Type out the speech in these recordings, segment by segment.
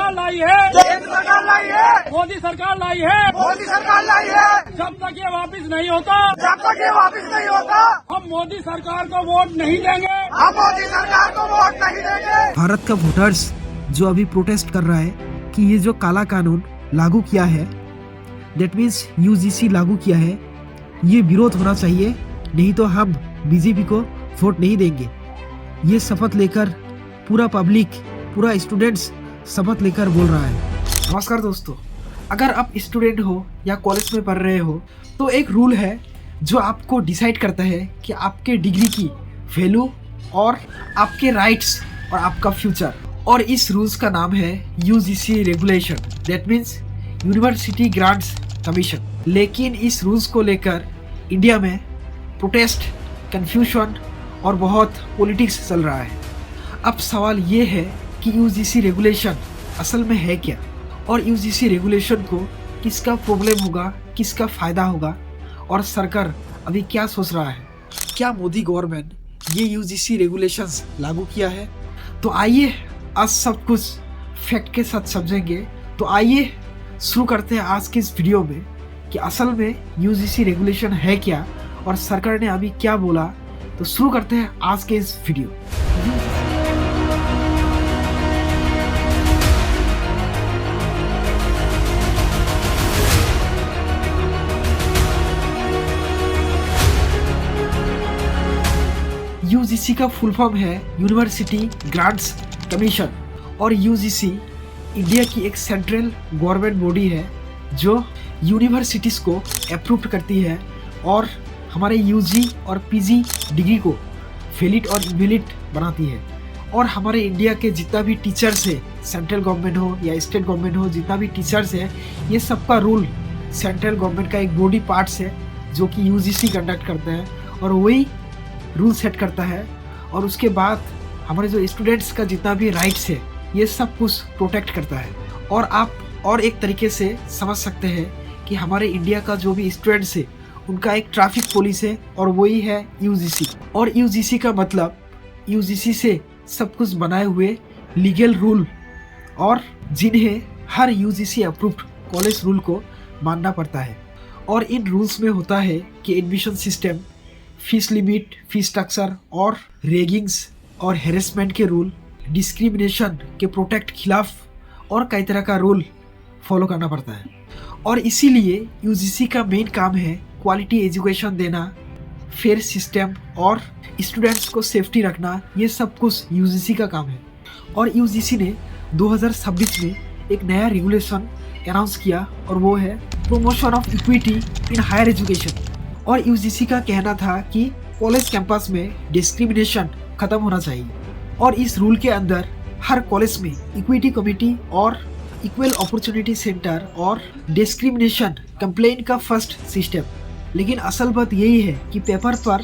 सरकार लाई है, केंद्र सरकार लाई है, मोदी सरकार लाई है। मोदी सरकार लाई है। जब तक ये वापस नहीं होता, जब तक ये वापस नहीं होता, हम मोदी सरकार को वोट नहीं देंगे। हम मोदी सरकार को वोट नहीं देंगे। भारत का वोटर्स जो अभी प्रोटेस्ट कर रहा है कि ये जो काला कानून लागू किया है, दैट मीन्स यूजीसी लागू किया है, ये विरोध होना चाहिए, नहीं तो हम बीजेपी को वोट नहीं देंगे। ये शपथ लेकर पूरा पब्लिक, पूरा स्टूडेंट्स शपथ लेकर बोल रहा है। नमस्कार दोस्तों, अगर आप स्टूडेंट हो या कॉलेज में पढ़ रहे हो तो एक रूल है जो आपको डिसाइड करता है कि आपके डिग्री की वैल्यू और आपके राइट्स और आपका फ्यूचर। और इस रूल्स का नाम है UGC regulation, that means university grants commission. लेकिन इस रूल्स को लेकर इंडिया में प्रोटेस्ट, कन्फ्यूजन और बहुत पॉलिटिक्स चल रहा है। अब सवाल ये है कि यूजीसी रेगुलेशन असल में है क्या, और यूजीसी रेगुलेशन को किसका प्रॉब्लम होगा, किसका फ़ायदा होगा, और सरकार अभी क्या सोच रहा है। क्या मोदी गवर्नमेंट ये यूजीसी रेगुलेशंस लागू किया है? तो आइए आज सब कुछ फैक्ट के साथ समझेंगे। तो आइए शुरू करते हैं आज के इस वीडियो में कि असल में यूजीसी रेगुलेशन है क्या और सरकार ने अभी क्या बोला। तो शुरू करते हैं आज के इस वीडियो। यूजीसी का फुल फॉर्म है यूनिवर्सिटी ग्रांट्स कमीशन, और यूजीसी इंडिया की एक सेंट्रल गवर्नमेंट बॉडी है जो यूनिवर्सिटीज़ को अप्रूव करती है और हमारे यूजी और पीजी डिग्री को वैलिड और इनवैलिड बनाती है। और हमारे इंडिया के जितना भी टीचर्स है, सेंट्रल गवर्नमेंट हो या स्टेट गवर्नमेंट हो, जितना भी टीचर्स है, ये सबका रूल सेंट्रल गवर्नमेंट का एक बॉडी पार्ट्स है जो कि यूजीसी कंडक्ट करते हैं और वही रूल सेट करता है। और उसके बाद हमारे जो स्टूडेंट्स का जितना भी राइट्स है, ये सब कुछ प्रोटेक्ट करता है। और आप और एक तरीके से समझ सकते हैं कि हमारे इंडिया का जो भी स्टूडेंट्स है उनका एक ट्रैफिक पुलिस है, और वही है यूजीसी। और यूजीसी का मतलब यूजीसी से सब कुछ बनाए हुए लीगल रूल, और जिन्हें हर यूजीसी अप्रूव्ड कॉलेज रूल को मानना पड़ता है। और इन रूल्स में होता है कि admission system, fees limit, fees structure और रेगिंग्स और हेरेसमेंट के रूल, डिस्क्रिमिनेशन के प्रोटेक्ट खिलाफ और कई तरह का रूल फॉलो करना पड़ता है। और इसीलिए यूजीसी का मेन काम है क्वालिटी एजुकेशन देना, फेयर सिस्टम और स्टूडेंट्स को सेफ्टी रखना। ये सब कुछ यूजीसी का काम है। और यूजीसी ने 2026 में एक नया रेगुलेशन अनाउंस किया, और वो है promotion of equity in higher education. और यूजीसी का कहना था कि कॉलेज कैंपस में डिस्क्रिमिनेशन खत्म होना चाहिए, और इस रूल के अंदर हर कॉलेज में इक्विटी कमेटी और इक्वल अपॉर्चुनिटी सेंटर और डिस्क्रिमिनेशन कंप्लेन का फर्स्ट सिस्टम। लेकिन असल बात यही है कि पेपर पर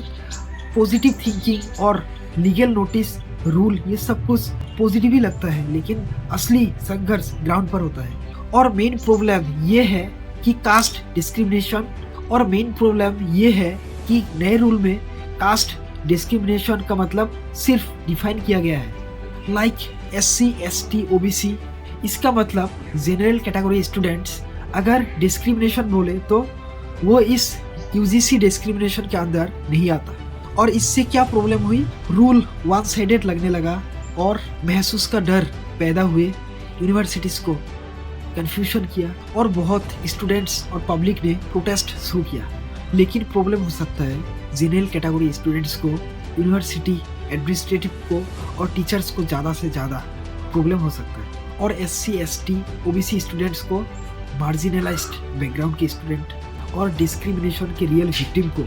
पॉजिटिव थिंकिंग और लीगल नोटिस रूल ये सब कुछ पॉजिटिव ही लगता है, लेकिन असली संघर्ष ग्राउंड पर होता है। और मेन प्रॉब्लम ये है कि कास्ट डिस्क्रिमिनेशन, और मेन प्रॉब्लम ये है कि नए रूल में कास्ट डिस्क्रिमिनेशन का मतलब सिर्फ डिफाइन किया गया है, लाइक SC, ST, OBC। इसका मतलब जनरल कैटेगरी स्टूडेंट्स अगर डिस्क्रिमिनेशन बोले तो वो इस यूजीसी डिस्क्रिमिनेशन के अंदर नहीं आता। और इससे क्या प्रॉब्लम हुई, रूल वन साइडेड लगने लगा और महसूस का डर पैदा हुए, यूनिवर्सिटीज़ को कन्फ्यूजन किया, और बहुत स्टूडेंट्स और पब्लिक ने प्रोटेस्ट शुरू किया। लेकिन प्रॉब्लम हो सकता है जनरल कैटेगरी स्टूडेंट्स को, यूनिवर्सिटी एडमिनिस्ट्रेटिव को और टीचर्स को ज़्यादा से ज़्यादा प्रॉब्लम हो सकता है। और SC, ST, OBC स्टूडेंट्स को, मार्जिनलाइज्ड बैकग्राउंड के स्टूडेंट और डिस्क्रिमिनेशन के रियल विक्टिम को।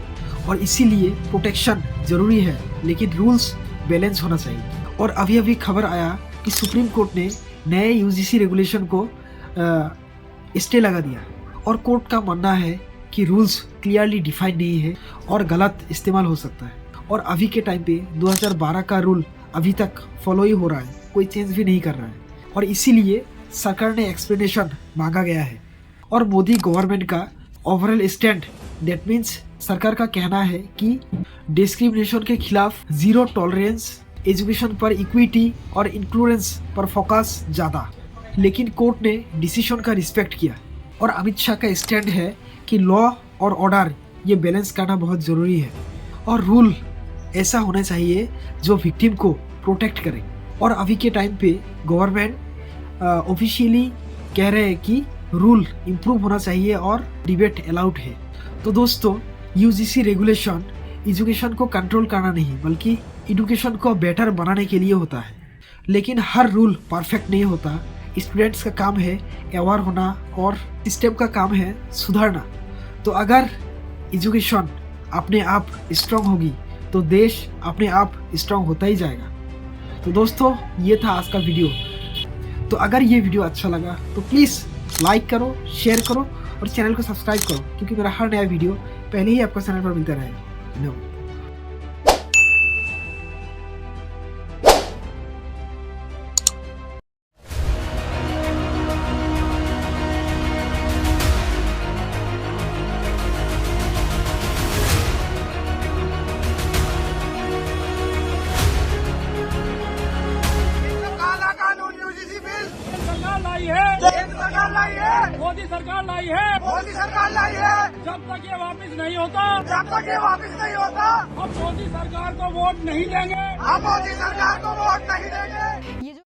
और इसीलिए प्रोटेक्शन ज़रूरी है, लेकिन रूल्स बैलेंस होना चाहिए। और अभी अभी खबर आया कि सुप्रीम कोर्ट ने नए यूजीसी रेगुलेशन को स्टे लगा दिया, और कोर्ट का मानना है कि रूल्स क्लियरली डिफाइन नहीं है और गलत इस्तेमाल हो सकता है। और अभी के टाइम पे 2012 का रूल अभी तक फॉलो ही हो रहा है, कोई चेंज भी नहीं कर रहा है। और इसीलिए सरकार ने एक्सप्लेनेशन मांगा गया है। और मोदी गवर्नमेंट का ओवरऑल स्टैंड, दैट मीन्स सरकार का कहना है कि डिस्क्रिमिनेशन के खिलाफ जीरो टॉलरेंस, एजुकेशन पर इक्विटी और इंक्लूडेंस पर फोकस ज़्यादा। लेकिन कोर्ट ने डिसीजन का रिस्पेक्ट किया और अमित शाह का स्टैंड है कि लॉ और ऑर्डर ये बैलेंस करना बहुत ज़रूरी है और रूल ऐसा होना चाहिए जो विक्टिम को प्रोटेक्ट करे। और अभी के टाइम पे गवर्नमेंट ऑफिशियली कह रहे हैं कि रूल इम्प्रूव होना चाहिए और डिबेट अलाउड है। तो दोस्तों, यूजीसी रेगुलेशन एजुकेशन को कंट्रोल करना नहीं बल्कि एजुकेशन को बेटर बनाने के लिए होता है, लेकिन हर रूल परफेक्ट नहीं होता। स्टूडेंट्स का काम है अवेयर होना और सिस्टम का काम है सुधारना। तो अगर एजुकेशन अपने आप स्ट्रांग होगी तो देश अपने आप स्ट्रांग होता ही जाएगा। तो दोस्तों, ये था आज का वीडियो। तो अगर ये वीडियो अच्छा लगा तो प्लीज़ लाइक करो, शेयर करो और चैनल को सब्सक्राइब करो, क्योंकि मेरा हर नया वीडियो पहले ही आपको चैनल पर मिलता रहेगा। धन्यवाद। काला कानून यूजीसी बिल सरकार लाई है, केंद्र सरकार लाई है, मोदी सरकार लाई है। मोदी सरकार लाई है। जब तक ये वापस नहीं होता, जब तक ये वापस नहीं होता हम मोदी सरकार को वोट नहीं देंगे। हम मोदी सरकार को वोट नहीं देंगे। ये जो